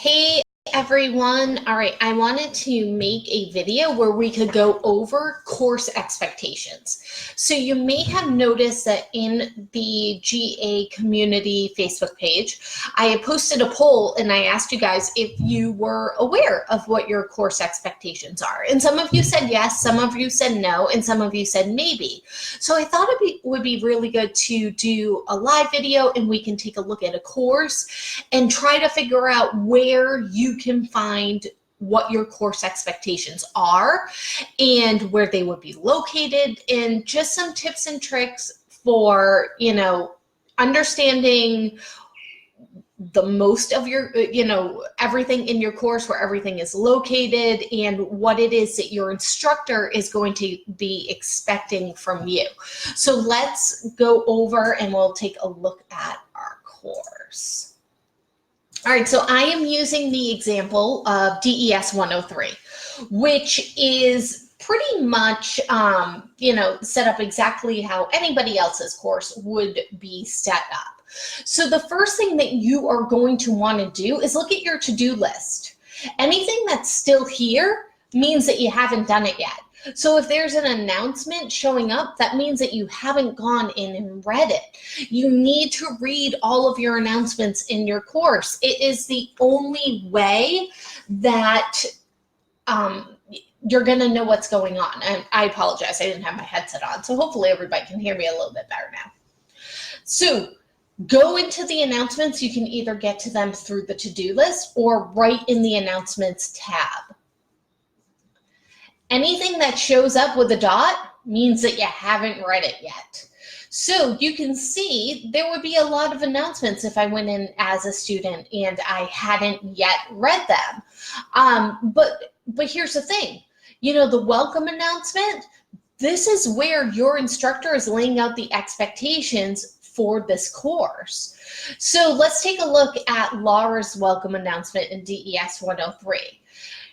Hey everyone. All right, I wanted to make a video where we could go over course expectations. So you may have noticed that in the GA community Facebook page, I posted a poll and I asked you guys if you were aware of what your course expectations are. And some of you said yes, some of you said no, and some of you said maybe. So I thought it would be really good to do a live video and we can take a look at a course and try to figure out where you can find what your course expectations are and where they would be located, and just some tips and tricks for, understanding the most of your, everything in your course, where everything is located and what it is that your instructor is going to be expecting from you. So let's go over and we'll take a look at our course. All right, so I am using the example of DES 103, which is pretty much, set up exactly how anybody else's course would be set up. So the first thing that you are going to want to do is look at your to-do list. Anything that's still here means that you haven't done it yet. So if there's an announcement showing up, that means that you haven't gone in and read it. You need to read all of your announcements in your course. It is the only way that you're going to know what's going on. And I apologize, I didn't have my headset on. So hopefully everybody can hear me a little bit better now. So go into the announcements. You can either get to them through the to-do list or right in the announcements tab. Anything that shows up with a dot means that you haven't read it yet. So you can see there would be a lot of announcements if I went in as a student and I hadn't yet read them. But here's the thing, the welcome announcement, this is where your instructor is laying out the expectations for this course. So let's take a look at Laura's welcome announcement in DES 103.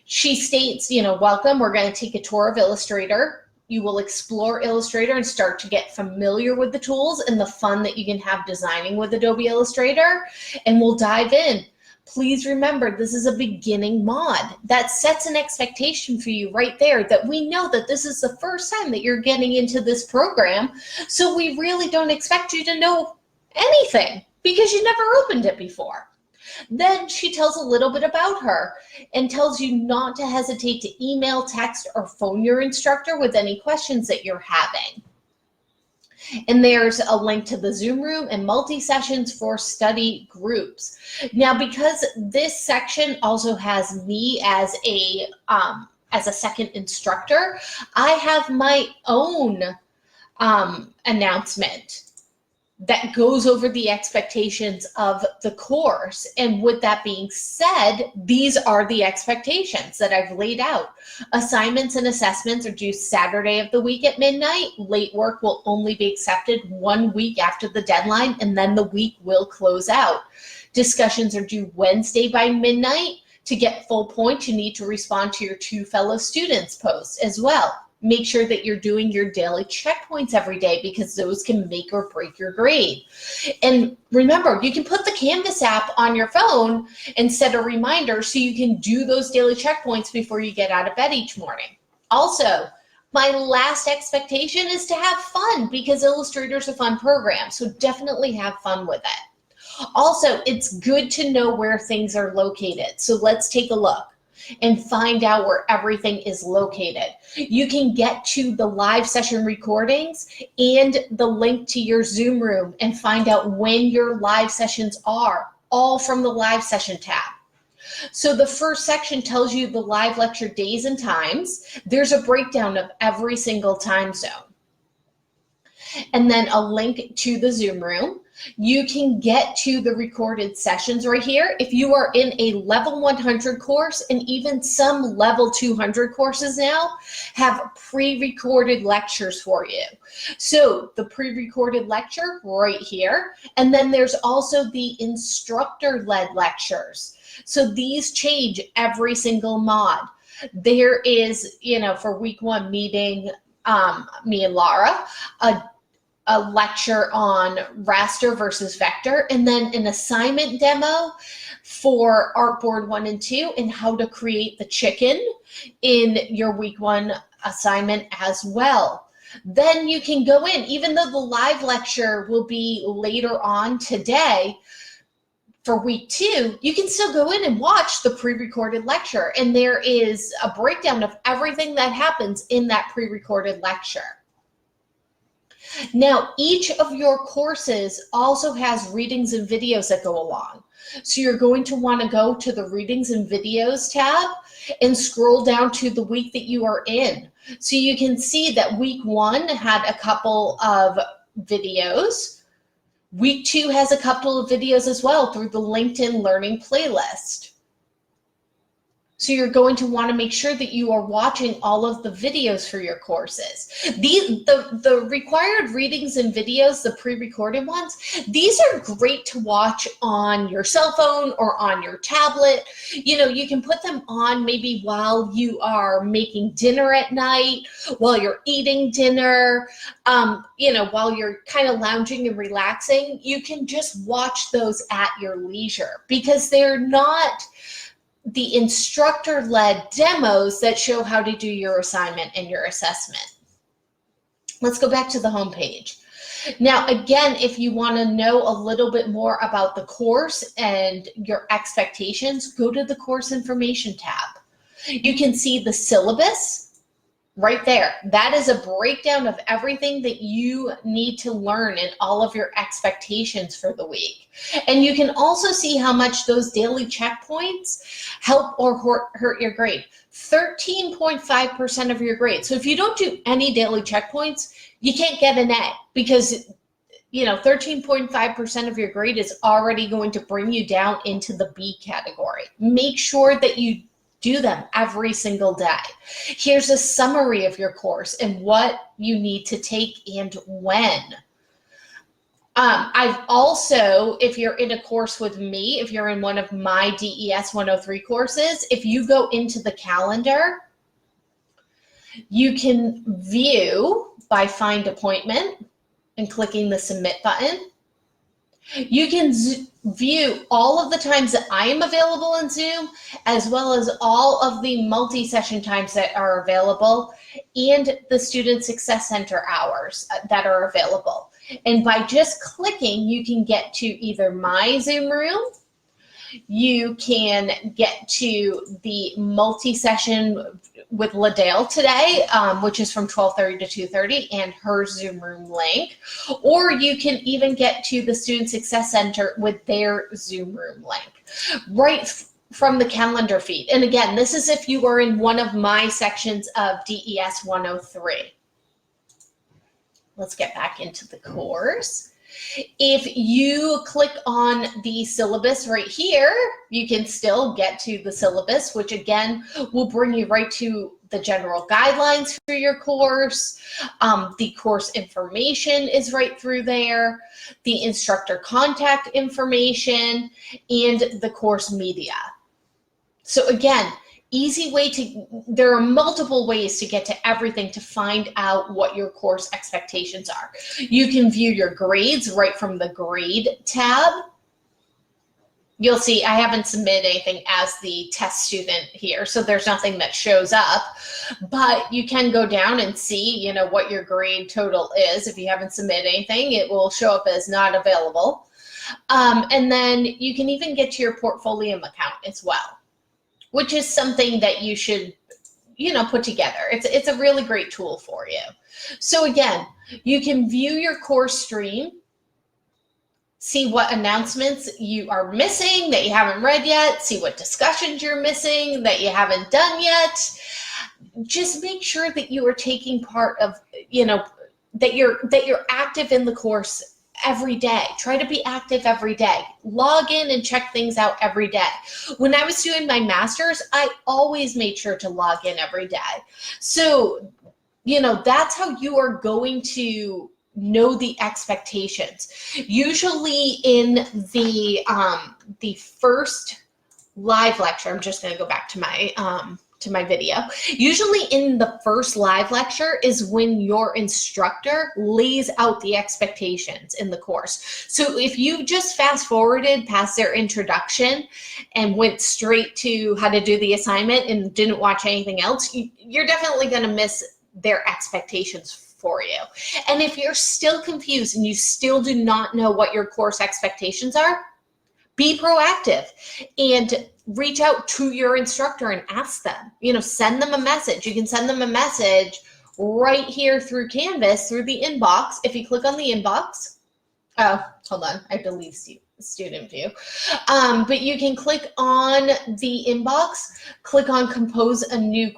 She states, welcome, we're going to take a tour of Illustrator. You will explore Illustrator and start to get familiar with the tools and the fun that you can have designing with Adobe Illustrator, and we'll dive in. Please remember, this is a beginning mod. That sets an expectation for you right there, that we know that this is the first time that you're getting into this program, so we really don't expect you to know anything because you never opened it before. Then she tells a little bit about her and tells you not to hesitate to email, text, or phone your instructor with any questions that you're having. And there's a link to the Zoom room and multi-sessions for study groups. Now, because this section also has me as a second instructor, I have my own announcement that goes over the expectations of the course. And with that being said, these are the expectations that I've laid out. Assignments and assessments are due Saturday of the week at midnight. Late work will only be accepted 1 week after the deadline, and then the week will close out. Discussions are due Wednesday by midnight. To get full points, you need to respond to your 2 fellow students posts as well. Make sure that you're doing your daily checkpoints every day, because those can make or break your grade. And remember, you can put the Canvas app on your phone and set a reminder so you can do those daily checkpoints before you get out of bed each morning. Also, my last expectation is to have fun, because Illustrator is a fun program, so definitely have fun with it. Also, it's good to know where things are located. So let's take a look and find out where everything is located. You can get to the live session recordings and the link to your Zoom room and find out when your live sessions are, all from the live session tab. So the first section tells you the live lecture days and times. There's a breakdown of every single time zone. And then a link to the Zoom room. You can get to the recorded sessions right here. If you are in a level 100 course, and even some level 200 courses now have pre-recorded lectures for you. So the pre-recorded lecture right here. And then there's also the instructor-led lectures. So these change every single mod. There is, for week 1 meeting, me and Laura, a lecture on raster versus vector, and then an assignment demo for Artboard 1 and 2 and how to create the chicken in your week 1 assignment as well. Then you can go in, even though the live lecture will be later on today, for week 2, you can still go in and watch the pre-recorded lecture, and there is a breakdown of everything that happens in that pre-recorded lecture. Now, each of your courses also has readings and videos that go along. So you're going to want to go to the readings and videos tab and scroll down to the week that you are in. So you can see that week 1 had a couple of videos. Week 2 has a couple of videos as well through the LinkedIn Learning playlist. So you're going to want to make sure that you are watching all of the videos for your courses. The required readings and videos, the pre-recorded ones, these are great to watch on your cell phone or on your tablet. You know, you can put them on maybe while you are making dinner at night, while you're eating dinner, you know, while you're kind of lounging and relaxing. You can just watch those at your leisure because they're not the instructor-led demos that show how to do your assignment and your assessment. Let's go back to the home page. Now, again, if you want to know a little bit more about the course and your expectations, go to the course information tab. You can see the syllabus right there. That is a breakdown of everything that you need to learn and all of your expectations for the week. And you can also see how much those daily checkpoints help or hurt your grade. 13.5% of your grade. So if you don't do any daily checkpoints, you can't get an A because, you know, 13.5% of your grade is already going to bring you down into the B category. Make sure that you do them every single day. Here's a summary of your course and what you need to take and when. I've also, if you're in a course with me, if you're in one of my DES 103 courses, if you go into the calendar, you can view by find appointment and clicking the submit button. You can view all of the times that I am available in Zoom, as well as all of the multi-session times that are available and the Student Success Center hours that are available. And by just clicking, you can get to either my Zoom room, you can get to the multi-session with LaDale today, which is from 12:30 to 2:30, and her Zoom room link, or you can even get to the Student Success Center with their Zoom room link right from the calendar feed. And again, this is if you are in one of my sections of DES 103. Let's get back into the course. If you click on the syllabus right here, you can still get to the syllabus, which again will bring you right to the general guidelines for your course. The course information is right through there, the instructor contact information, and the course media. So again, easy way to, there are multiple ways to get to everything to find out what your course expectations are. You can view your grades right from the grade tab. You'll see I haven't submitted anything as the test student here, so there's nothing that shows up, but you can go down and see, you know, what your grade total is. If you haven't submitted anything, it will show up as not available. And then you can even get to your portfolio account as well, which is something that you should, you know, put together. It's a really great tool for you. So again, you can view your course stream, see what announcements you are missing that you haven't read yet, see what discussions you're missing that you haven't done yet. Just make sure that you are taking part of, you know, that you're active in the course every day. Try to be active every day. Log in and check things out every day. When I was doing my master's, I always made sure to log in every day. So, you know, that's how you are going to know the expectations. Usually in the first live lecture, I'm just going to go back to my to my video. Usually in the first live lecture is when your instructor lays out the expectations in the course. So if you just fast forwarded past their introduction and went straight to how to do the assignment and didn't watch anything else, you're definitely going to miss their expectations for you. And if you're still confused and you still do not know what your course expectations are, be proactive and reach out to your instructor and ask them, send them a message. You can send them a message right here through Canvas, through the inbox. If you click on the inbox, oh, hold on, I have to leave student view. But you can click on the inbox, click on compose a new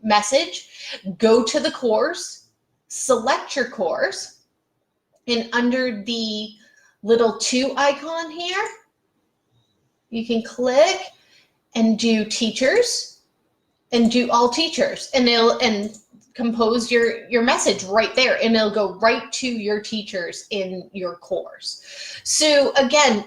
message, go to the course, select your course, and under the little 2 icon here, you can click and do teachers and do all teachers, and compose your message right there, and it'll go right to your teachers in your course. So again,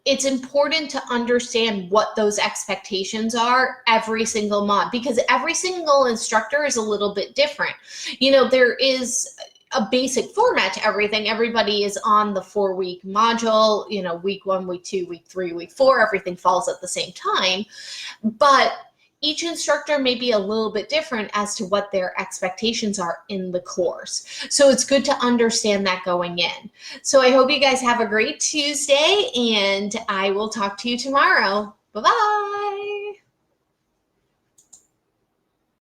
it's important to understand what those expectations are every single month, because every single instructor is a little bit different. There is a basic format to everything. Everybody is on the 4-week module, week 1, week 2, week 3, week 4, everything falls at the same time. But each instructor may be a little bit different as to what their expectations are in the course. So it's good to understand that going in. So I hope you guys have a great Tuesday, and I will talk to you tomorrow. Bye-bye.